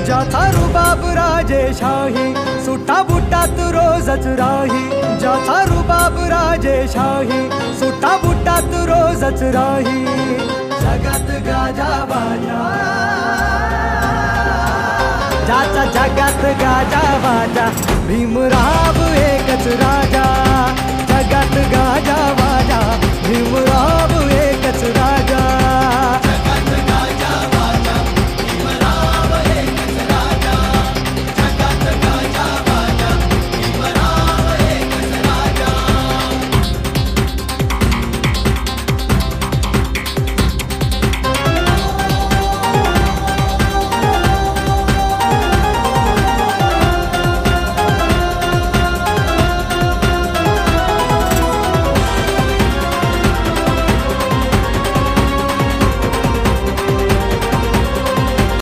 ज्याचा रुबाब राजेशाही, सुटा बुटात रोजच राही. ज्याचा रुबाब राजेशाही, सुटा बुटात रोजच राही. जगात गाजा बाजा, ज्याचा जगात गाजा बाजा, भीमराव एकच राजा.